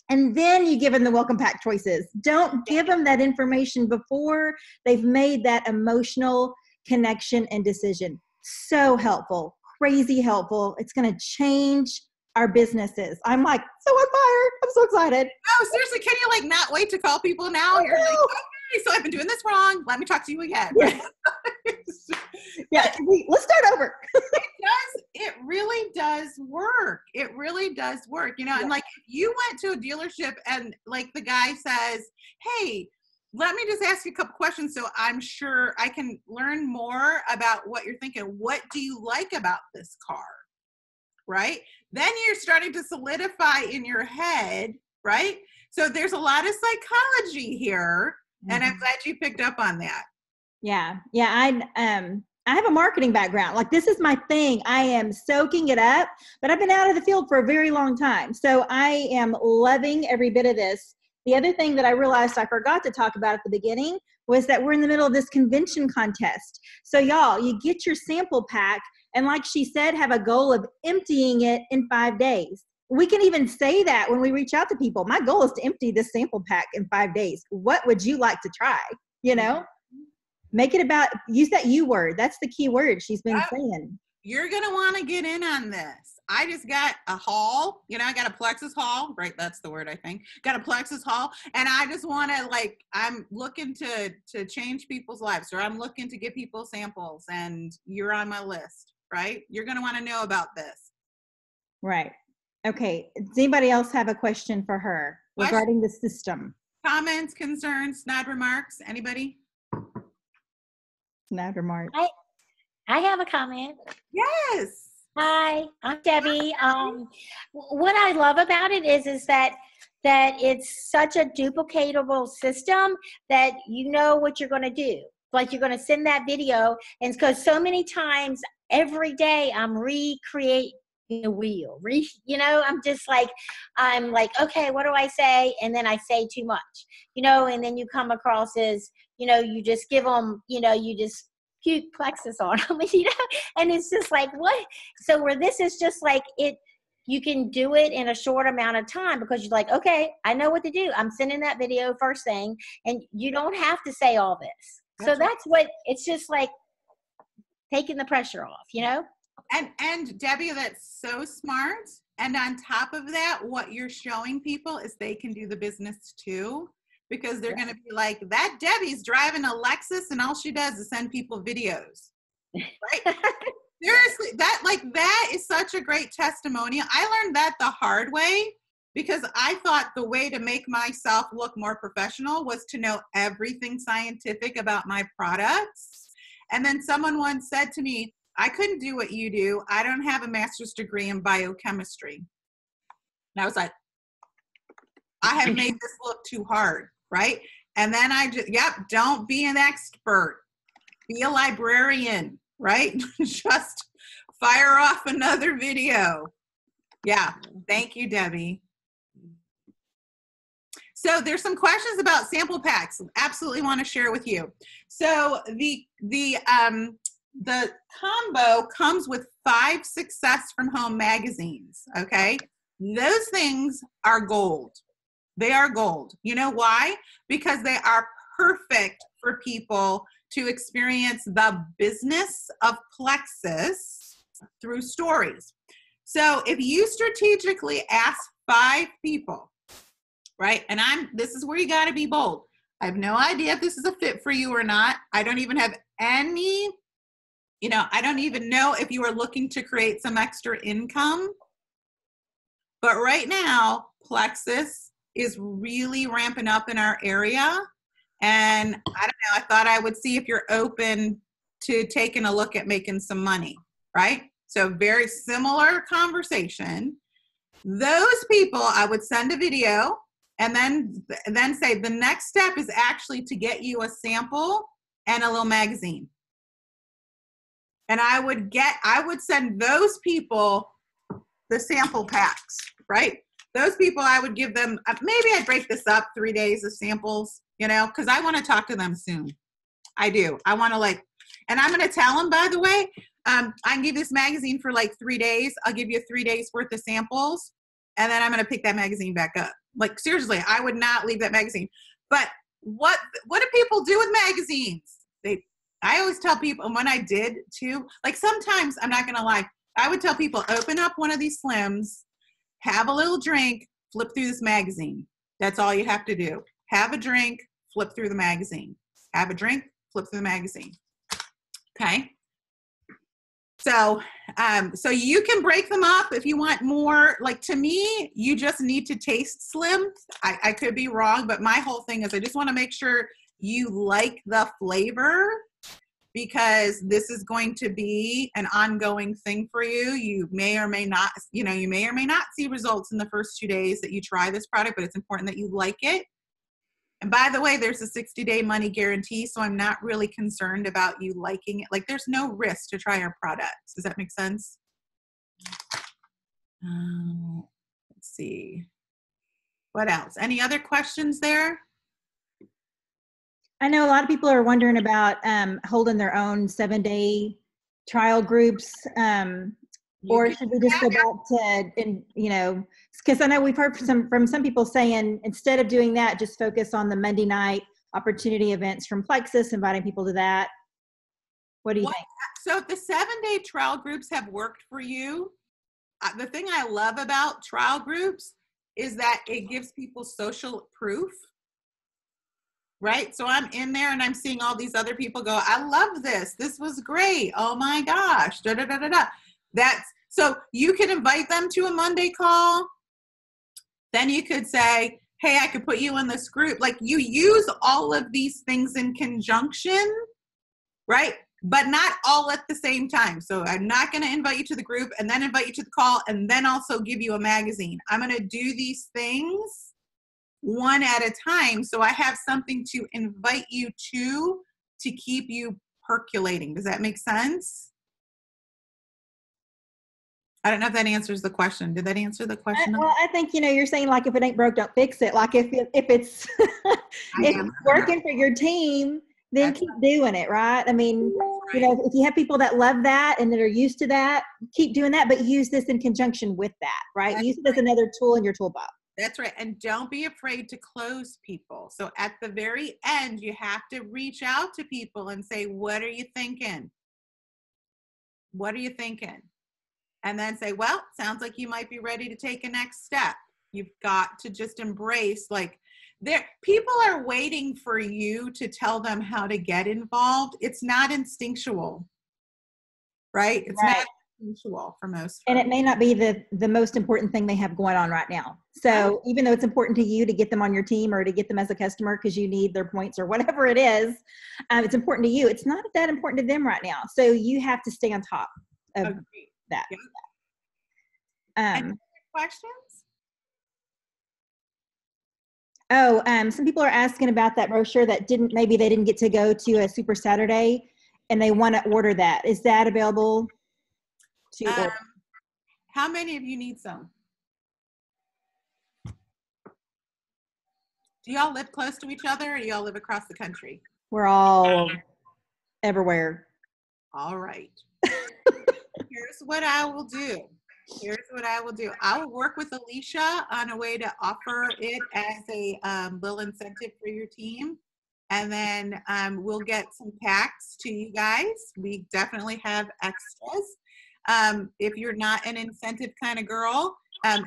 S1: and then you give them the welcome pack choices. Don't give them that information before they've made that emotional connection and decision. So helpful, crazy helpful. It's going to change our businesses. I'm like so on fire. I'm so excited.
S2: Oh, seriously, can you like not wait to call people now? You're like, okay, so I've been doing this wrong. Let me talk to you again.
S1: Yeah. Yeah, let's start over.
S2: It really does work. It really does work, you know. Yeah. And like, if you went to a dealership and like the guy says, hey, let me just ask you a couple questions so I'm sure I can learn more about what you're thinking. What do you like about this car? Right? Then you're starting to solidify in your head, right? So there's a lot of psychology here, and I'm glad you picked up on that.
S1: Yeah. I have a marketing background. Like, this is my thing. I am soaking it up, but I've been out of the field for a very long time. So I am loving every bit of this. The other thing that I realized I forgot to talk about at the beginning was that we're in the middle of this convention contest. So y'all, you get your sample pack, and like she said, have a goal of emptying it in 5 days. We can even say that when we reach out to people. My goal is to empty this sample pack in 5 days. What would you like to try? You know? Make it about, use that U word. That's the key word she's been saying.
S2: You're going to want to get in on this. I just got a haul. You know, I got a Plexus haul. Right, that's the word, I think. Got a Plexus haul. And I just want to, like, I'm looking to change people's lives, or I'm looking to get people samples, and you're on my list, right? You're going to want to know about this.
S1: Right. Okay. Does anybody else have a question for her regarding the system?
S2: Comments, concerns, snide remarks? Anybody?
S1: Snide remarks.
S3: I have a comment.
S2: Yes.
S3: Hi, I'm Debbie. What I love about it is that it's such a duplicatable system that you know what you're going to do. Like, you're going to send that video, and because so many times every day I'm recreating the wheel. I'm just like, okay, what do I say? And then I say too much, and then you come across as, you just give them, you just puke Plexus on them, and it's just like, what? So where this is just like you can do it in a short amount of time because you're like, okay, I know what to do. I'm sending that video first thing, and you don't have to say all this. That's what, it's just like taking the pressure off,
S2: And Debbie, that's so smart. And on top of that, what you're showing people is they can do the business too, because they're going to be like, that Debbie's driving a Lexus and all she does is send people videos, right? Seriously, that is such a great testimonial. I learned that the hard way because I thought the way to make myself look more professional was to know everything scientific about my products. And then someone once said to me, I couldn't do what you do. I don't have a master's degree in biochemistry. And I was like, I have made this look too hard, right? And then I just, don't be an expert. Be a librarian, right? Just fire off another video. Yeah, thank you, Debbie. So there's some questions about sample packs. Absolutely want to share with you. So the combo comes with 5 Success from Home magazines, okay? Those things are gold. They are gold. You know why? Because they are perfect for people to experience the business of Plexus through stories. So if you strategically ask 5 people, right? And this is where you got to be bold. I have no idea if this is a fit for you or not. I don't even have any, I don't even know if you are looking to create some extra income. But right now, Plexus is really ramping up in our area. And I don't know, I thought I would see if you're open to taking a look at making some money, right? So very similar conversation. Those people, I would send a video and then say the next step is actually to get you a sample and a little magazine. And I would send those people the sample packs, right? Those people, I would give them, maybe I'd break this up 3 days of samples, because I want to talk to them soon. I do. I want to and I'm going to tell them, by the way, I can give this magazine for 3 days. I'll give you 3 days worth of samples. And then I'm going to pick that magazine back up. Seriously, I would not leave that magazine. But what do people do with magazines? I always tell people, and when I did too, sometimes, I'm not going to lie, I would tell people, open up one of these Slims, have a little drink, flip through this magazine. That's all you have to do. Have a drink, flip through the magazine. Have a drink, flip through the magazine. Okay? So you can break them up if you want more. To me, you just need to taste Slim. I could be wrong, but my whole thing is I just want to make sure you like the flavor, because this is going to be an ongoing thing for you. You may or may not, see results in the first 2 days that you try this product, but it's important that you like it. And by the way, there's a 60-day money guarantee, so I'm not really concerned about you liking it. There's no risk to try our products. Does that make sense? Let's see. What else? Any other questions there?
S1: I know a lot of people are wondering about back their own 7-day trial groups, or should we just go back to, because I know we've heard from some people saying, instead of doing that, just focus on the Monday night opportunity events from Plexus, inviting people to that. What do you think?
S2: So if the 7-day trial groups have worked for you, the thing I love about trial groups is that it gives people social proof. Right? So I'm in there and I'm seeing all these other people go, I love this. This was great. Oh my gosh. Da, da, da, da, da. So you can invite them to a Monday call. Then you could say, hey, I could put you in this group. You use all of these things in conjunction, right? But not all at the same time. So I'm not going to invite you to the group and then invite you to the call and then also give you a magazine. I'm going to do these things one at a time, so I have something to invite you to keep you percolating. Does that make sense? I don't know if that answers the question. Did that answer the question?
S1: Well, I think, you're saying if it ain't broke, don't fix it. If it's if it's working for your team, then keep doing it, right? I mean, if you have people that love that and that are used to that, keep doing that, but use this in conjunction with that, right? Use it as another tool in your toolbox.
S2: That's right. And don't be afraid to close people. So at the very end, you have to reach out to people and say, what are you thinking? What are you thinking? And then say, well, sounds like you might be ready to take a next step. You've got to just embrace, people are waiting for you to tell them how to get involved. It's not instinctual, right? It's not instinctual for most folks.
S1: And it may not be the most important thing they have going on right now. So even though it's important to you to get them on your team or to get them as a customer because you need their points or whatever it is, it's important to you. It's not that important to them right now. So you have to stay on top of that.
S2: Any questions?
S1: Some people are asking about that brochure that maybe they didn't get to go to a Super Saturday and they want to order that. Is that available to order?
S2: How many of you need some? Do y'all live close to each other or do y'all live across the country?
S1: We're all everywhere.
S2: All right. Here's what I will do. I will work with Alicia on a way to offer it as a little incentive for your team. And then we'll get some packs to you guys. We definitely have extras. If you're not an incentive kind of girl,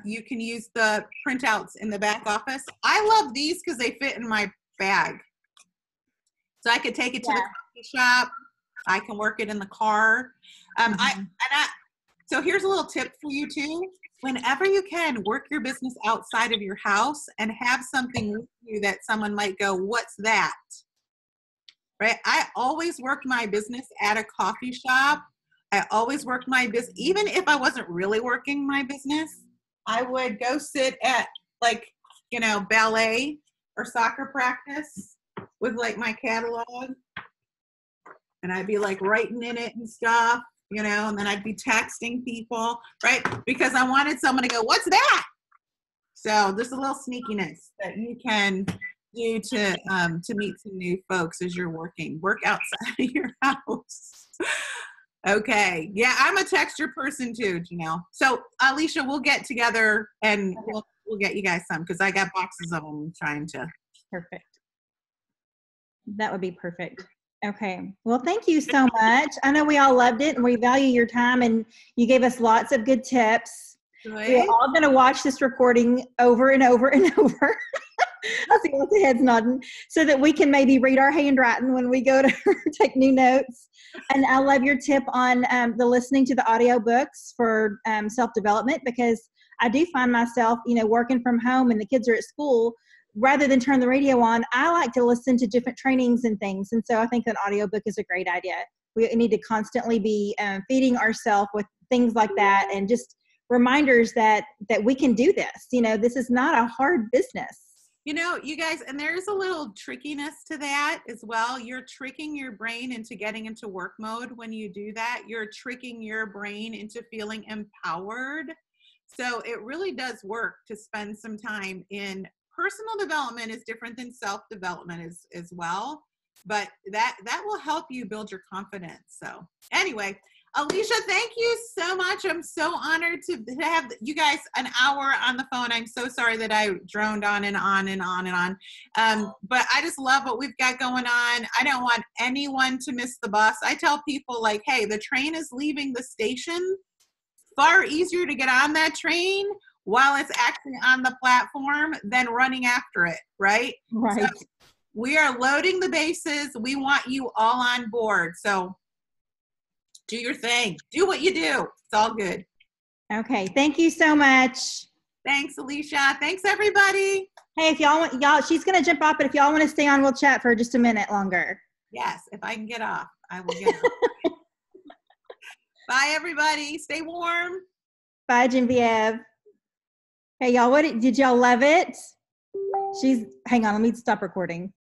S2: you can use the printouts in the back office. I love these because they fit in my bag. So I could take it to the coffee shop. I can work it in the car. So here's a little tip for you too. Whenever you can, work your business outside of your house and have something with you that someone might go, what's that? Right? I always worked my business at a coffee shop. I always worked my business, even if I wasn't really working my business, I would go sit at like, ballet or soccer practice with like my catalog. And I'd be like writing in it and stuff. And then I'd be texting people, right? Because I wanted someone to go, what's that? So there's a little sneakiness that you can do to meet some new folks as you're working. Work outside of your house. Okay. Yeah, I'm a texture person too, Janelle. So Alicia, we'll get together and we'll get you guys some because I got boxes of them trying to.
S1: Perfect. That would be perfect. Okay. Well, thank you so much. I know we all loved it and we value your time and you gave us lots of good tips.
S2: Good.
S1: We're all going to watch this recording over and over and over. I see lots of heads nodding so that we can maybe read our handwriting when we go to take new notes. And I love your tip on the listening to the audiobooks for self-development because I do find myself, working from home and the kids are at school. Rather than turn the radio on, I like to listen to different trainings and things. And so I think an audiobook is a great idea. We need to constantly be feeding ourselves with things like that and just reminders that we can do this. This is not a hard business.
S2: You guys, and there's a little trickiness to that as well. You're tricking your brain into getting into work mode when you do that. You're tricking your brain into feeling empowered. So it really does work to spend some time in personal development is different than self-development as well, but that will help you build your confidence. So anyway, Alicia, thank you so much. I'm so honored to have you guys an hour on the phone. I'm so sorry that I droned on and on and on and on. But I just love what we've got going on. I don't want anyone to miss the bus. I tell people like, hey, the train is leaving the station. Far easier to get on that train while it's actually on the platform than running after it, right?
S1: Right.
S2: So we are loading the bases. We want you all on board. So do your thing. Do what you do. It's all good.
S1: Okay. Thank you so much.
S2: Thanks, Alicia. Thanks, everybody.
S1: Hey, if y'all want, she's going to jump off, but if y'all want to stay on, we'll chat for just a minute longer.
S2: Yes. If I can get off, I will get off. Bye, everybody. Stay warm.
S1: Bye, Genevieve. Hey, y'all, did y'all love it? Hang on, let me stop recording.